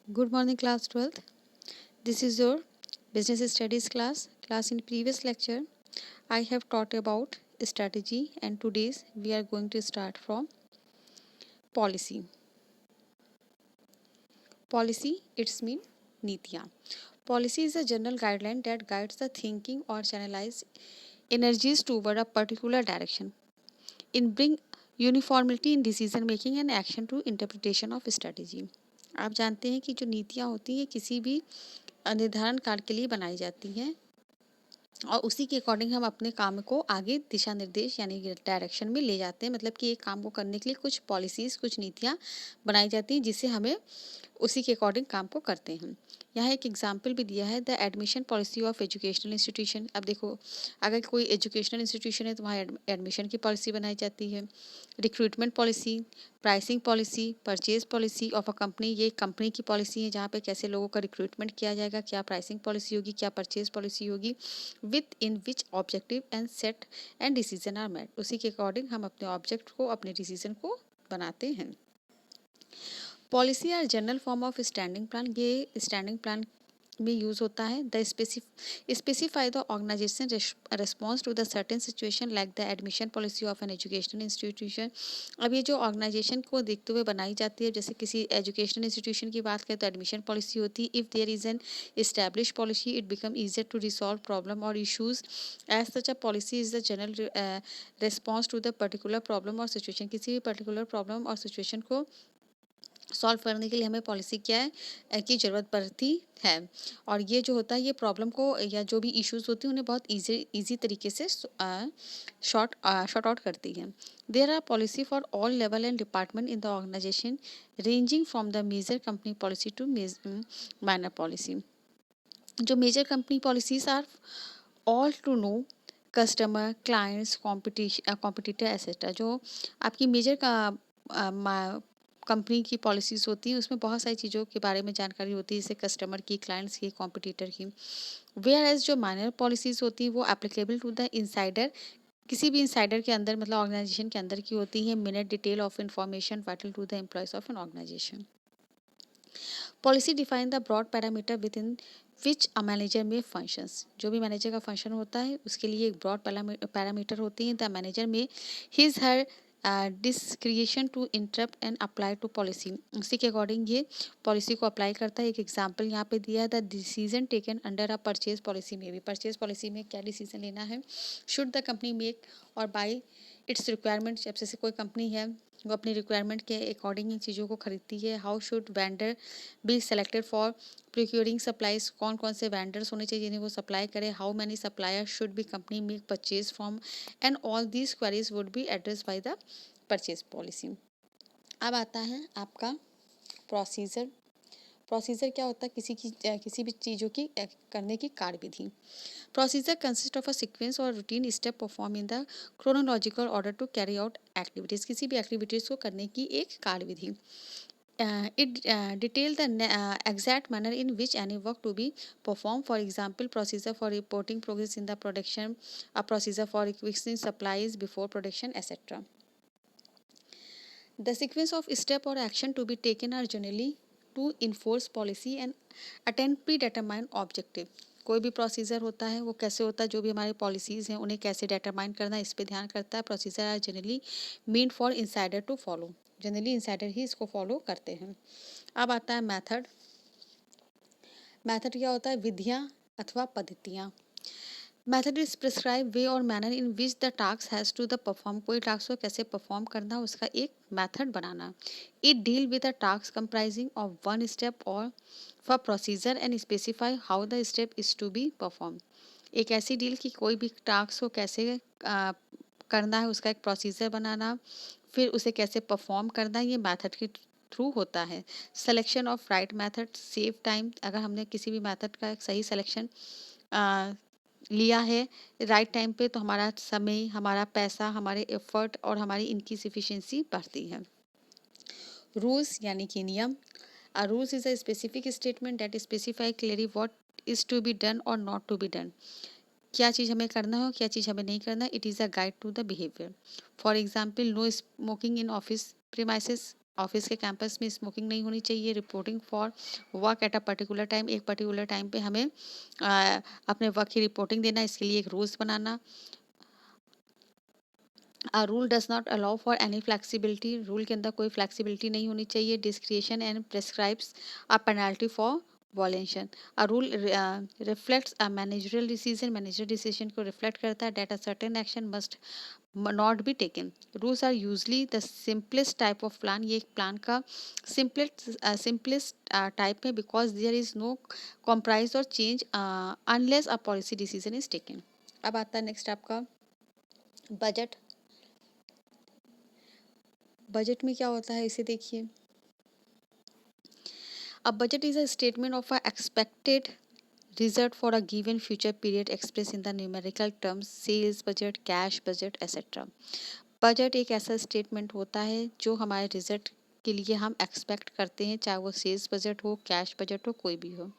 Good morning, class 12th. This is your business studies class. In previous lecture, I have taught about strategy, and today's we are going to start from policy. Policy, it's mean nitiya. Policy is a general guideline that guides the thinking or channelize energies toward a particular direction. In bring uniformity in decision making and action to interpretation of strategy. आप जानते हैं कि जो नीतियाँ होती हैं किसी भी निर्धारण कार्य के लिए बनाई जाती हैं और उसी के अकॉर्डिंग हम अपने काम को आगे दिशा निर्देश यानी डायरेक्शन में ले जाते हैं। मतलब कि एक काम को करने के लिए कुछ पॉलिसीज़, कुछ नीतियाँ बनाई जाती हैं जिससे हमें उसी के अकॉर्डिंग काम को करते हैं। यहाँ एक एग्जाम्पल भी दिया है, the admission policy of educational institution. अब देखो, अगर कोई एजुकेशनल इंस्टीट्यूशन है तो वहाँ एडमिशन की पॉलिसी बनाई जाती है। Recruitment policy, pricing policy, purchase policy of a company, ये कंपनी की पॉलिसी है जहाँ पे कैसे लोगों का रिक्रूटमेंट किया जाएगा, क्या प्राइसिंग पॉलिसी होगी, क्या परचेज पॉलिसी होगी, within which objective and set and decision are met. उसी के अकॉर्डिंग हम अपने ऑब्जेक्ट को, अपने डिसीजन को बनाते हैं। Policy are general form of standing plan, ये स्टैंडिंग प्लान में यूज़ होता है। The specify the organisation response to the certain situation like the admission policy of an educational institution. अब ये जो ऑर्गेनाइजेशन को देखते हुए बनाई जाती है, जैसे किसी एजुकेशनल इंस्टीट्यूशन की बात करें तो एडमिशन पॉलिसी होती है। If there is an establish policy it become easier to resolve problem और issues. As such a policy is the general response to the particular problem और सिचुएशन। किसी भी पर्टिकुलर प्रॉब्लम और सिचुएशन को solve करने के लिए हमें पॉलिसी क्या है की ज़रूरत पड़ती है। और ये जो होता है ये प्रॉब्लम को या जो भी इश्यूज होती हैं उन्हें बहुत इजी तरीके से शॉर्ट आउट करती है। There are policy for all level and department in the organisation ranging from the major company policy to minor policy. जो major company policies are all to know customer, clients, competitor etcetera. जो आपकी major का company की policies होती हैं उसमें बहुत सारी चीज़ों के बारे में जानकारी होती है, जैसे कस्टमर की, क्लाइंट्स की, कॉम्पिटिटर की। वेयर एज जो माइनर पॉलिसीज़ होती हैं वो एप्लीकेबल टू द इंसाइडर, किसी भी इंसाइडर के अंदर मतलब ऑर्गेनाइजेशन के अंदर की होती है। Minute detail of information vital to the employees of an organisation. Policy define the broad parameter within which a manager may functions. जो भी मैनेजर का फंक्शन होता है उसके लिए एक ब्रॉड पैरामीटर होती हैं। The manager may his her discretion to interpret and apply to policy. उसी के अकॉर्डिंग ये पॉलिसी को अप्लाई करता है। एक एग्जाम्पल यहाँ पे दिया है, the decision taken under a purchase policy में भी। परचेज पॉलिसी में क्या डिसीजन लेना है, शुड द कंपनी मेक और बाई इट्स रिक्वायरमेंट। जब से कोई कंपनी है वो अपनी रिक्वायरमेंट के अकॉर्डिंग इन चीज़ों को खरीदती है। How should vendor be selected for procuring supplies, कौन कौन से वेंडर्स होने चाहिए जिन्हें वो सप्लाई करे। How many supplier should be company make purchase from, and all these queries would be address by the purchase policy. अब आता है आपका प्रोसीजर। प्रोसीजर क्या होता है, किसी भी चीज़ों की करने की कार्यविधि। Procedure consist of a sequence और routine step perform in the chronological order to carry out activities. किसी भी एक्टिविटीज़ को करने की एक कार्यविधि। It detail the exact manner in which any work to be performed. For example, procedure for reporting progress in the production, a procedure for requesting supplies before production, etc. The sequence of step or action to be taken are generally to enforce policy and attain predetermined objective. कोई भी procedure होता है वो कैसे होता है, जो भी हमारे पॉलिसीज़ हैं उन्हें कैसे डिटरमाइन करना है इस पे ध्यान करता है। Procedure are generally mean for insider to follow, generally insider ही इसको फॉलो करते हैं। अब आता है मेथड। मेथड क्या होता है, विधियाँ अथवा पद्धतियाँ। मेथड इज प्रिस्क्राइब वे और manner in which the task has to the perform. कोई टास्क को कैसे परफॉर्म करना उसका एक मेथड बनाना। It deal with a task comprising of one step और for procedure and specify how the step is to be perform. एक ऐसी डील कि कोई भी टास्क को कैसे करना है उसका एक प्रोसीजर बनाना, फिर उसे कैसे परफॉर्म करना है, ये मेथड के थ्रू होता है। Selection of right method save time. अगर हमने किसी भी मेथड का एक सही सिलेक्शन लिया है राइट टाइम पे तो हमारा समय, हमारा पैसा, हमारे एफर्ट और हमारी इनकी सफिशिएंसी बढ़ती है। रूल्स यानी कि नियम। A rules is a specific statement that specify clearly what is to be done और नॉट टू बी डन। क्या चीज़ हमें करना हो, क्या चीज़ हमें नहीं करना। It is a guide to the behaviour. For example, no smoking in office premises office के कैंपस में स्मोकिंग नहीं होनी चाहिए। Reporting for work at a particular time, एक पर्टिकुलर टाइम पे हमें अपने वर्क की रिपोर्टिंग देना, इसके लिए एक रूल्स बनाना। Rule does not allow for any flexibility, rule के अंदर कोई फ्लेक्सिबिलिटी नहीं होनी चाहिए। Discretion and prescribes a penalty for violation. A rule reflects a managerial decision, managerial decision को रिफ्लेक्ट करता है। That a certain action must not be taken. Rules are usually the simplest type of plan, ये एक plan का simplest type है, because there is no compromise और change unless a policy decision is taken. अब आता है next आपका budget. Budget में क्या होता है इसे देखिए। A budget is a statement of a expected result for a given future period expressed in the numerical terms sales budget, cash budget, etc. Budget एक ऐसा स्टेटमेंट होता है जो हमारे रिजल्ट के लिए हम एक्सपेक्ट करते हैं, चाहे वो सेल्स बजट हो, कैश बजट हो, कोई भी हो।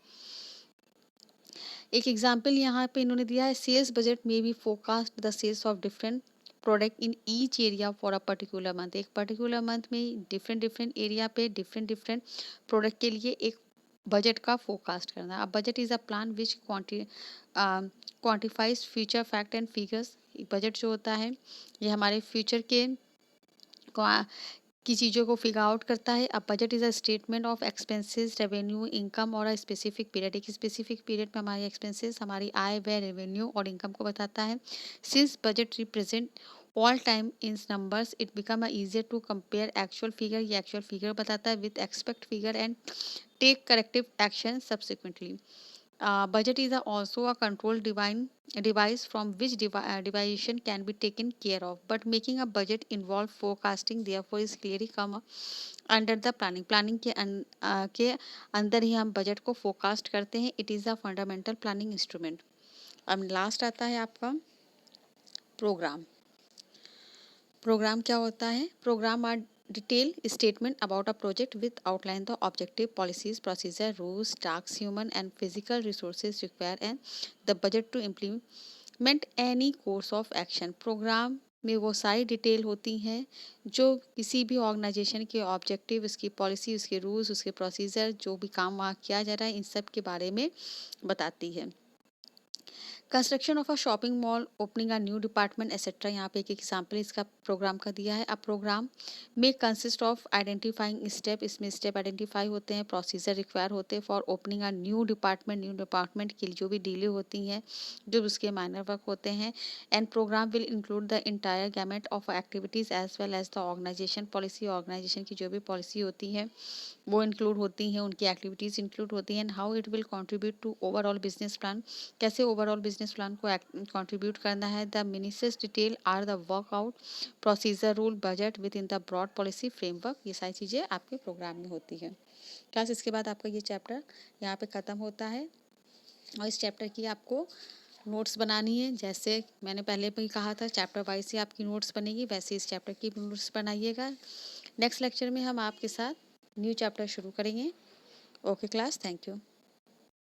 एक एग्जांपल यहाँ पे इन्होंने दिया है, सेल्स बजट में be forecast the sales of different product in each area for a particular month. एक पर्टिकुलर मंथ में डिफरेंट डिफरेंट एरिया पे डिफरेंट डिफरेंट प्रोडक्ट के लिए एक बजट का फोरकास्ट करना। अब budget is a plan which quantifies future fact and figures. Budget जो होता है ये हमारे फ्यूचर के की चीज़ों को फिगर आउट करता है। अब budget is a statement of expenses, revenue, income और अ स्पेसिफिक पीरियड। एक स्पेसिफिक पीरियड में हमारे एक्सपेंसेस, हमारी आय व्यय, रेवेन्यू और इनकम को बताता है। Since budget represent all time in numbers it become a easier to compare actual figure, ये एक्चुअल फिगर बताता है with expect figure and take corrective action subsequently. Budget is also a control device from which deviation can be taken care of. But making a budget involve forecasting, therefore is clearly come under the planning. Planning के अंदर ही हम budget को forecast करते हैं। It is a fundamental planning instrument. अब last आता है आपका प्रोग्राम। प्रोग्राम क्या होता है? Programme are detail statement about a project with outline the objective, policies, procedure, rules, task, human and physical resources require and the budget to implement any course of action. Programme में वो सारी detail होती हैं जो किसी भी organisation के objective, उसकी पॉलिसी, उसके रूल्स, उसके प्रोसीजर, जो भी काम वहाँ किया जा रहा है, इन सब के बारे में बताती है। Construction of a shopping mall, opening a new department etcetera, यहाँ पे एक एग्जाम्पल इसका प्रोग्राम का दिया है। अब प्रोग्राम में कंसिस्ट ऑफ आइडेंटिफाइंग स्टेप, इसमें स्टेप आइडेंटिफाई होते हैं, प्रोसीजर रिक्वायर होते हैं for opening a new department, new department के लिए जो भी डीले होती हैं, जो उसके माइनर वर्क होते हैं। And programme will include the entire gamut of activities as well as the organisation policy, organisation की जो भी पॉलिसी होती है वो इंक्लूड होती हैं, उनकी एक्टिविटीज़ इंक्लूड होती हैं। And how it will contribute to overall business plan, कैसे ओवरऑल बिजनेस प्लान को कंट्रीब्यूट करना है। The ministers detail are the workout, procedure, rule, budget within the broad policy framework, ये सारी चीज़ें आपके प्रोग्राम में होती है। क्लास इसके बाद आपका ये चैप्टर यहाँ पे ख़त्म होता है और इस चैप्टर की आपको नोट्स बनानी है। जैसे मैंने पहले भी कहा था चैप्टर वाइज ही आपकी नोट्स बनेगी, वैसे इस चैप्टर की भी नोट्स बनाइएगा। नेक्स्ट लेक्चर में हम आपके साथ न्यू चैप्टर शुरू करेंगे। Okay class, thank you.